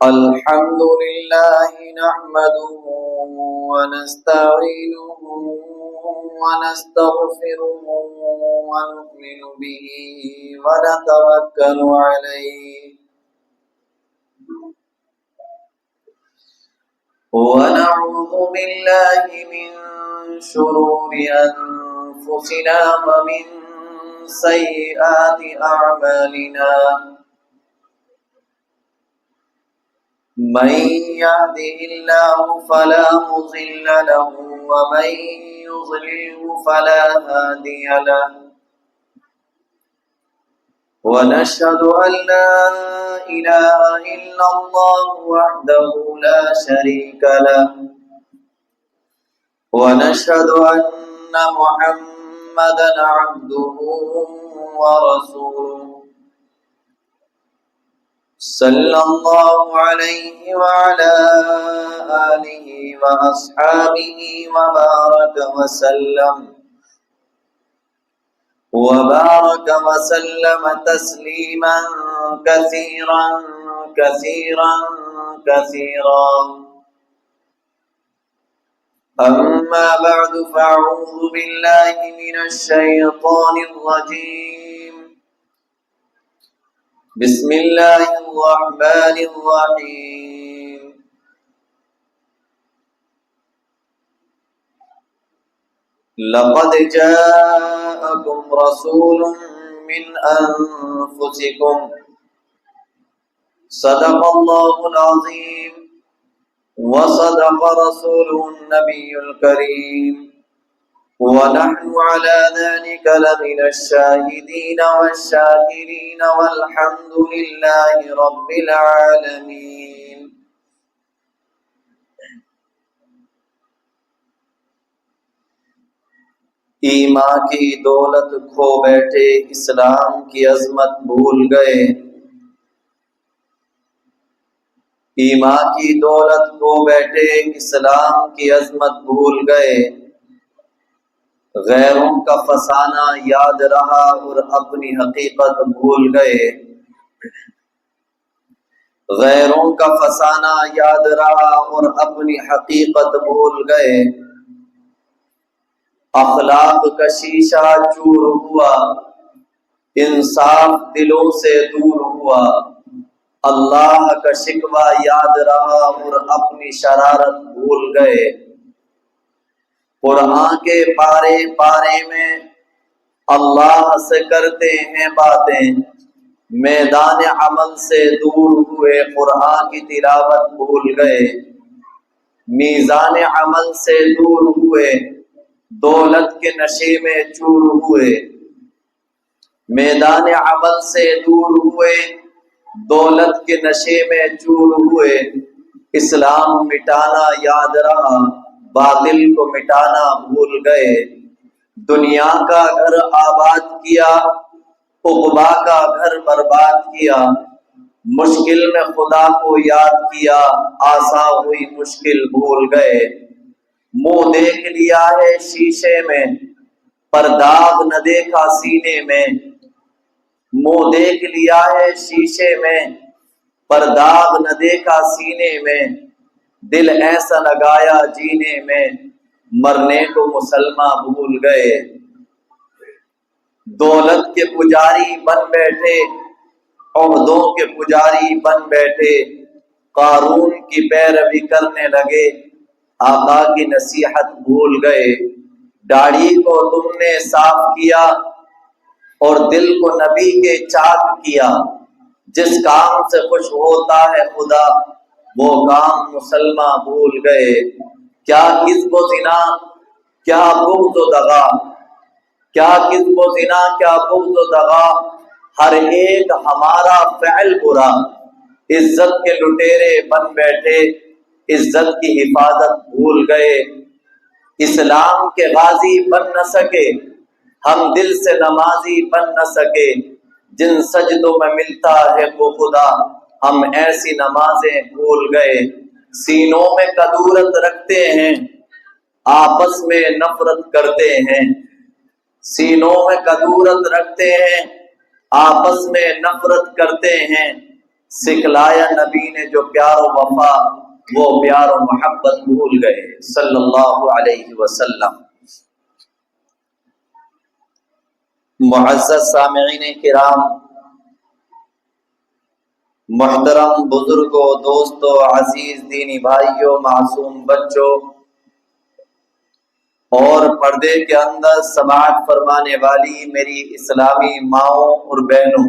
الحمد لله نحمده ونستعينه ونستغفره ونؤمن به ونتوكل عليه ونعوذ بالله من شرور أنفسنا ومن سيئات أعمالنا من يهده الله فلا مضل له ومن يضلل فلا هادي له ونشهد أن لا إله إلا الله وحده لا شريك له ونشهد أن محمدا عبده ورسوله صلى الله عليه وعلى آله وأصحابه وبارك وسلم تسليما كثيرا كثيرا كثيرا أما بعد فأعوذ بالله من الشيطان الرجيم بسم الله الرحمن الرحيم لقد جاءكم رسول من أنفسكم صدق الله العظيم وصدق رسوله النبي الكريم ونحن على ذلك لمن الشاهدين والشاكرين والحمد لله رب العالمين ایمان کی دولت کھو بیٹھے اسلام کی عظمت بھول گئے ایمان کی دولت کھو بیٹھے اسلام کی عظمت بھول گئے غیروں کا فسانہ یاد رہا اور اپنی حقیقت بھول گئے غیروں کا فسانہ یاد رہا اور اپنی حقیقت بھول گئے اخلاق کا شیشہ چور ہوا انصاف دلوں سے دور ہوا اللہ کا شکوہ یاد رہا اور اپنی شرارت بھول گئے قرآن کے پارے پارے میں اللہ سے کرتے ہیں باتیں میدان عمل سے دور ہوئے قرآن کی تلاوت بھول گئے میزان عمل سے دور ہوئے دولت کے نشے میں چور ہوئے میدان عمل سے دور ہوئے دولت کے نشے میں چور ہوئے اسلام مٹانا یاد رہا باطل کو مٹانا بھول گئے دنیا کا گھر آباد کیا عقبا کا گھر برباد کیا مشکل میں خدا کو یاد کیا آسان ہوئی مشکل بھول گئے منہ دیکھ لیا ہے شیشے میں پر داغ نہ دیکھا سینے میں منہ دیکھ لیا ہے شیشے میں پر داغ نہ دیکھا سینے میں دل ایسا لگایا جینے میں مرنے کو مسلمان بھول گئے دولت کے پجاری بن بیٹھے عہدوں کے پجاری بن بیٹھے قارون کی پیروی کرنے لگے آقا کی نصیحت بھول گئے داڑھی کو تم نے صاف کیا اور دل کو نبی کے چاک کیا جس کام سے خوش ہوتا ہے خدا وہ کام مسلمان بھول گئے کیا کذب و زنا کیا بغض و دغا کیا کذب و زنا کیا بغض و دغا ہر ایک ہمارا فعل برا عزت کے لٹیرے بن بیٹھے عزت کی حفاظت بھول گئے اسلام کے غازی بن نہ سکے ہم دل سے نمازی بن نہ سکے جن سجدوں میں ملتا ہے وہ خدا ہم ایسی نمازیں بھول گئے سینوں میں کدورت رکھتے ہیں آپس میں نفرت کرتے ہیں سینوں میں کدورت رکھتے ہیں آپس میں نفرت کرتے ہیں، سکھلایا نبی نے جو پیار و وفا، وہ پیار و محبت بھول گئے صلی اللہ علیہ وسلم۔ معزز سامعین کرام، محترم بزرگوں، دوستوں، عزیز دینی بھائیوں، معصوم بچوں اور پردے کے اندر سماعت فرمانے والی میری اسلامی ماؤں اور بہنوں،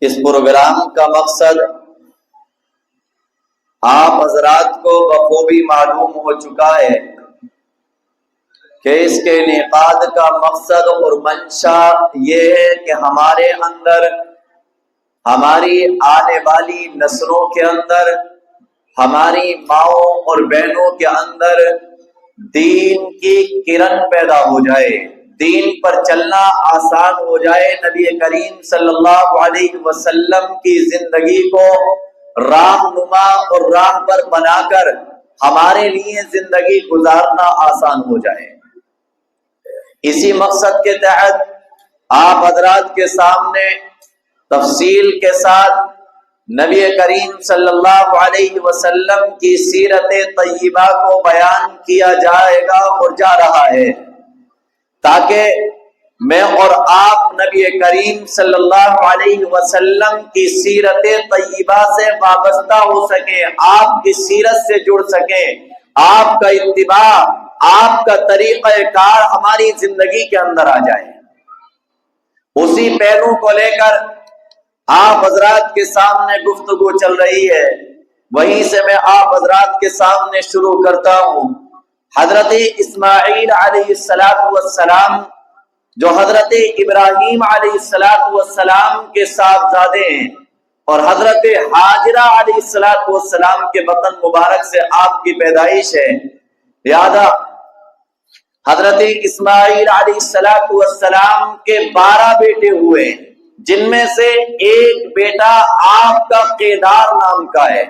اس پروگرام کا مقصد آپ حضرات کو بخوبی معلوم ہو چکا ہے کہ اس کے انعقاد کا مقصد اور منشا یہ ہے کہ ہمارے اندر، ہماری آنے والی نسلوں کے اندر، ہماری ماؤں اور بہنوں کے اندر دین کی کرن پیدا ہو جائے، دین پر چلنا آسان ہو جائے، نبی کریم صلی اللہ علیہ وسلم کی زندگی کو راہنما اور راہبر بنا کر ہمارے لیے زندگی گزارنا آسان ہو جائے۔ اسی مقصد کے تحت آپ حضرات کے سامنے تفصیل کے ساتھ نبی کریم صلی اللہ علیہ وسلم کی سیرت طیبہ کو بیان کیا جائے گا اور جا رہا ہے، تاکہ میں اور آپ نبی کریم صلی اللہ علیہ وسلم کی سیرت طیبہ سے وابستہ ہو سکیں، آپ کی سیرت سے جڑ سکیں، آپ کا اتباع، آپ کا طریقہ کار ہماری زندگی کے اندر آ جائے۔ اسی پہلو کو لے کر آپ حضرات کے سامنے گفتگو چل رہی ہے، وہیں سے میں آپ حضرات کے سامنے شروع کرتا ہوں۔ حضرت اسماعیل علیہ السلام جو حضرت ابراہیم علیہ السلام کے صاحبزادے ہیں اور حضرت ہاجرہ علیہ السلام کے وطن مبارک سے آپ کی پیدائش ہے، لہذا حضرت اسماعیل علیہ السلام کے 12 بیٹے ہوئے، جن میں سے ایک بیٹا آپ کا قیدار نام کا ہے،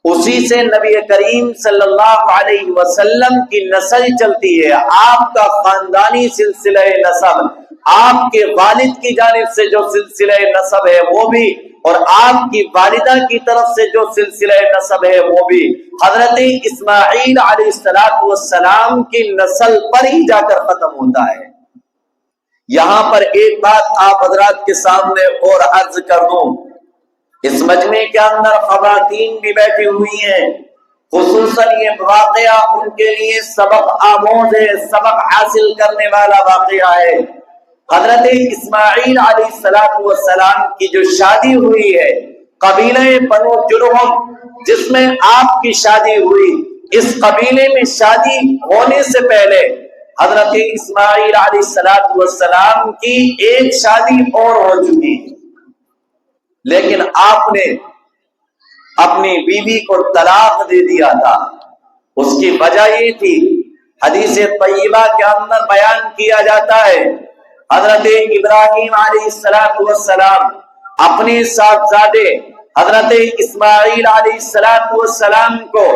اسی سے نبی کریم صلی اللہ علیہ وسلم کی نسل چلتی ہے، آپ کا خاندانی سلسلہ نسب، آپ کے والد کی جانب سے جو سلسلہ نسب ہے وہ بھی، اور آپ کی والدہ کی طرف سے جو سلسلہ نسب ہے وہ بھی حضرت اسماعیل علیہ السلام کی نسل پر ہی جا کر ختم ہوتا ہے۔ یہاں پر ایک بات آپ حضرات کے سامنے اور عرض کر دوں، اس مجمع کے اندر خواتین بھی بیٹھی ہوئی ہیں، خصوصاً یہ واقعہ ان کے لیے سبق آموز ہے، سبق حاصل کرنے والا واقعہ ہے۔ حضرت اسماعیل علیہ السلام کی جو شادی ہوئی ہے قبیلہ بنو جرہم، جس میں آپ کی شادی ہوئی، اس قبیلے میں شادی ہونے سے پہلے حضرت اسماعیل علیہ السلام کی ایک شادی اور ہو چکی، لیکن آپ نے اپنی بیوی کو طلاق دے دیا تھا۔ اس کی وجہ یہ تھی، حدیث طیبہ کے اندر بیان کیا جاتا ہے، حضرت ابراہیم علیہ السلام اپنے صاحبزادے حضرت اسماعیل علیہ السلام کو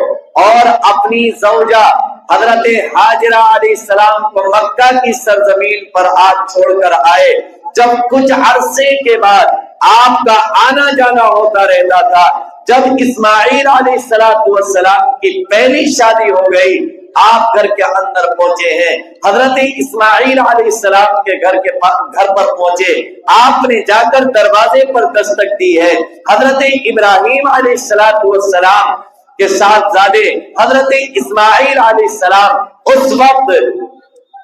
اور اپنی زوجہ حضرت ہاجرہ علیہ السلام کو مکہ کی سرزمین پر آج چھوڑ کر آئے۔ جب کچھ عرصے کے بعد آپ کا آنا جانا ہوتا رہتا تھا، جب اسماعیل علیہ السلام کی پہلی شادی ہو گئی، آپ گھر کے اندر پہنچے ہیں، حضرت اسماعیل علیہ السلام کے گھر پر پہنچے، آپ نے جا کر دروازے پر دستک دی ہے، حضرت ابراہیم علیہ السلام کے صاحبزادے حضرت اسماعیل علیہ السلام اس وقت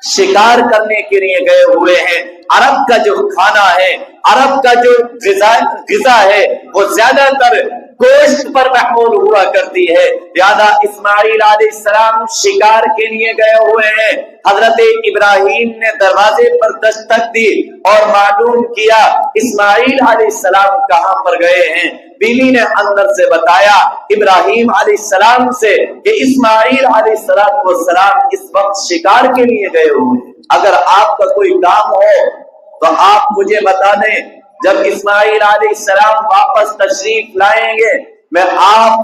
شکار کرنے کے لیے گئے ہوئے ہیں۔ عرب کا جو کھانا ہے، عرب کا جو غذا ہے، وہ زیادہ تر گوشت پر محمول ہوا کرتی ہے، لہذا اسماعیل علیہ السلام شکار کے لیے گئے ہوئے ہیں۔ حضرت ابراہیم نے دروازے پر دستک دی اور معلوم کیا اسماعیل علیہ السلام کہاں پر گئے ہیں۔ بیوی نے اندر سے بتایا ابراہیم علیہ السلام سے کہ اسماعیل علیہ السلام اس وقت شکار کے لیے گئے ہوئے ہیں، اگر آپ کا کوئی کام ہو تو آپ مجھے بتا دیں، جب اسماعیل علیہ السلام واپس تشریف لائیں گے میں آپ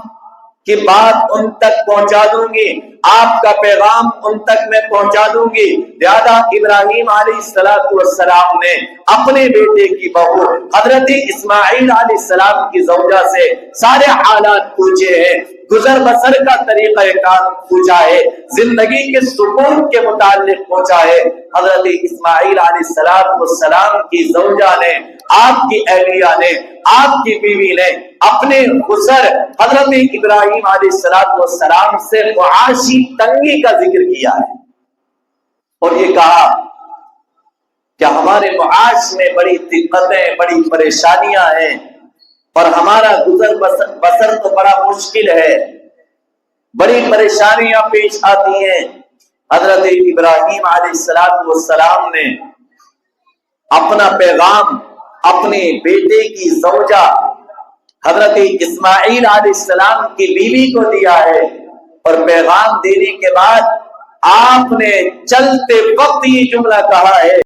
کی بات ان تک پہنچا دوں گی، آپ کا پیغام ان تک میں پہنچا دوں گی۔ لہذا ابراہیم علیہ السلام نے اپنے بیٹے کی بہو حضرت اسماعیل علیہ السلام کی زوجہ سے سارے حالات پوچھے ہیں، گزر بسر کا طریقہ کار پوچھا ہے، زندگی کے سکون کے متعلق پوچھا ہے۔ حضرت اسماعیل علیہ السلام کی زوجہ نے، آپ کی اہلیہ نے، آپ کی بیوی نے اپنے گزر حضرت ابراہیم علیہ السلام سے معاشی تنگی کا ذکر کیا ہے، اور یہ کہا کہ ہمارے معاش میں بڑی دقتیں، بڑی پریشانیاں ہیں، اور ہمارا گزر بسر تو بڑا مشکل ہے، بڑی پریشانیاں پیش آتی ہیں۔ حضرت ابراہیم علیہ السلام نے اپنا پیغام اپنے بیٹے کی زوجہ حضرت اسماعیل علیہ السلام کی بیوی کو دیا ہے، اور پیغام دینے کے بعد آپ نے چلتے وقت یہ جملہ کہا ہے